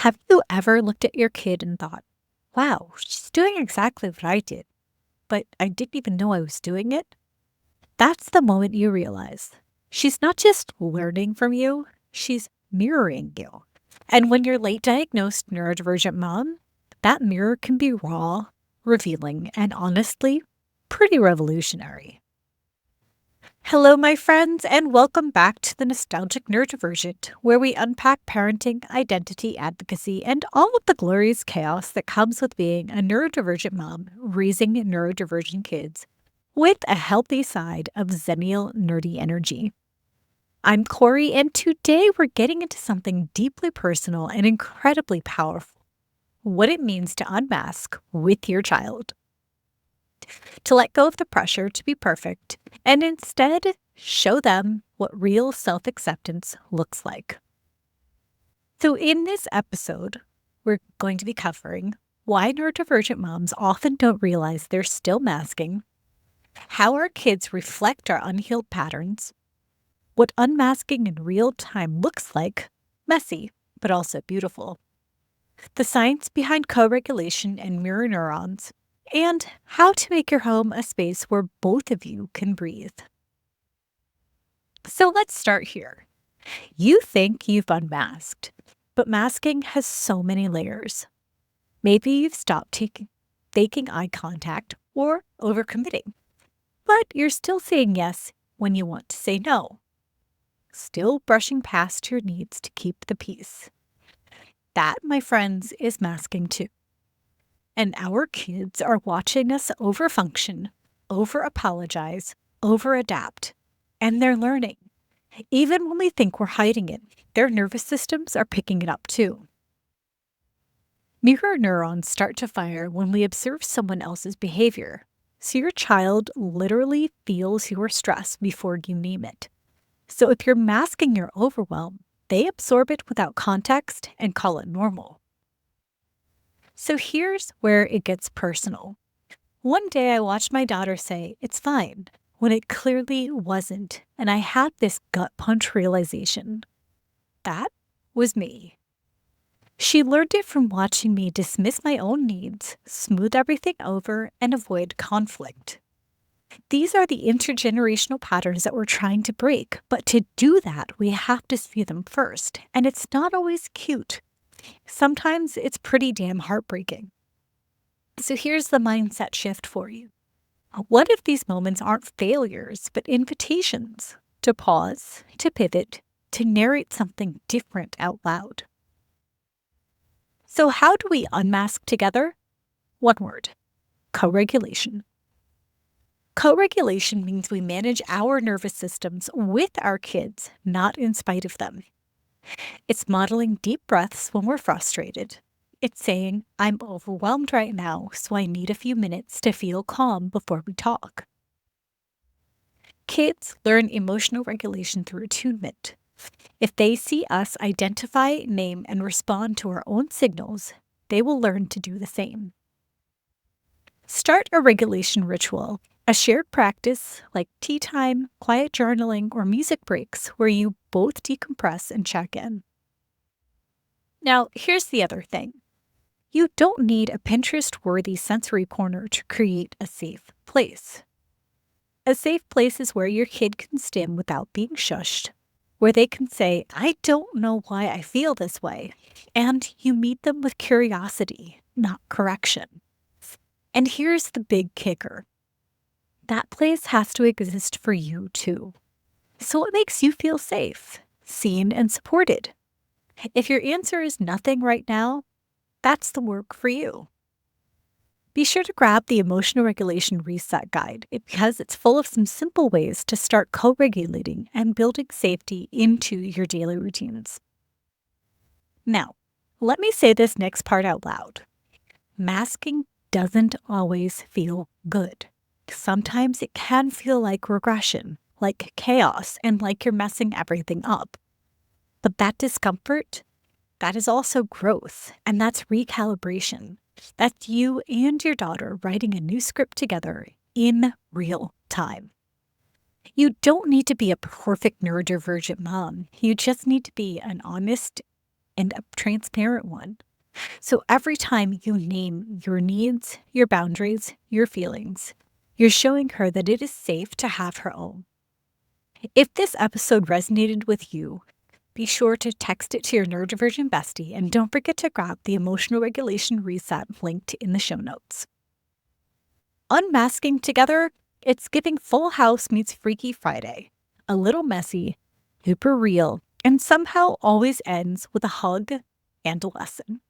Have you ever looked at your kid and thought, wow, she's doing exactly what I did, but I didn't even know I was doing it? That's the moment you realize she's not just learning from you, she's mirroring you. And when you're late diagnosed neurodivergent mom, that mirror can be raw, revealing, and honestly, pretty revolutionary. Hello, my friends, and welcome back to the Nostalgic Neurodivergent, where we unpack parenting, identity, advocacy, and all of the glorious chaos that comes with being a neurodivergent mom raising neurodivergent kids with a healthy side of zennial nerdy energy. I'm Corey, and today we're getting into something deeply personal and incredibly powerful: what it means to unmask with your child, to let go of the pressure to be perfect and instead show them what real self acceptance looks like. So, in this episode, we're going to be covering why neurodivergent moms often don't realize they're still masking, how our kids reflect our unhealed patterns, what unmasking in real time looks like, messy, but also beautiful, the science behind co regulation and mirror neurons, and how to make your home a space where both of you can breathe. So let's start here. You think you've unmasked, but masking has so many layers. Maybe you've stopped faking eye contact or overcommitting, but you're still saying yes when you want to say no. Still brushing past your needs to keep the peace. That, my friends, is masking too. And our kids are watching us overfunction, over apologize, over adapt, and they're learning. Even when we think we're hiding it, their nervous systems are picking it up too. Mirror neurons start to fire when we observe someone else's behavior. So your child literally feels your stress before you name it. So if you're masking your overwhelm, they absorb it without context and call it normal. So here's where it gets personal. One day I watched my daughter say, "It's fine," when it clearly wasn't, and I had this gut punch realization. That was me. She learned it from watching me dismiss my own needs, smooth everything over, and avoid conflict. These are the intergenerational patterns that we're trying to break, but to do that, we have to see them first, and it's not always cute. Sometimes it's pretty damn heartbreaking. So here's the mindset shift for you. What if these moments aren't failures, but invitations to pause, to pivot, to narrate something different out loud? So, how do we unmask together? One word: co regulation. Co regulation means we manage our nervous systems with our kids, not in spite of them. It's modeling deep breaths when we're frustrated. It's saying, "I'm overwhelmed right now, so I need a few minutes to feel calm before we talk." Kids learn emotional regulation through attunement. If they see us identify, name, and respond to our own signals, they will learn to do the same. Start a regulation ritual, a shared practice like tea time, quiet journaling, or music breaks where you both decompress and check in. Now, here's the other thing. You don't need a Pinterest-worthy sensory corner to create a safe place. A safe place is where your kid can stand without being shushed, where they can say, "I don't know why I feel this way," and you meet them with curiosity, not correction. And here's the big kicker. That place has to exist for you too. So it makes you feel safe, seen, and supported. If your answer is nothing right now, that's the work for you. Be sure to grab the Emotional Regulation Reset Guide because it's full of some simple ways to start co-regulating and building safety into your daily routines. Now, let me say this next part out loud. Masking doesn't always feel good. Sometimes it can feel like regression, like chaos, and like you're messing everything up. But that discomfort, that is also growth, and that's recalibration. That's you and your daughter writing a new script together in real time. You don't need to be a perfect neurodivergent mom. You just need to be an honest and a transparent one. So every time you name your needs, your boundaries, your feelings, you're showing her that it is safe to have her own. If this episode resonated with you, be sure to text it to your neurodivergent bestie and don't forget to grab the emotional regulation reset linked in the show notes. Unmasking together, it's giving Full House meets Freaky Friday. A little messy, super real, and somehow always ends with a hug and a lesson.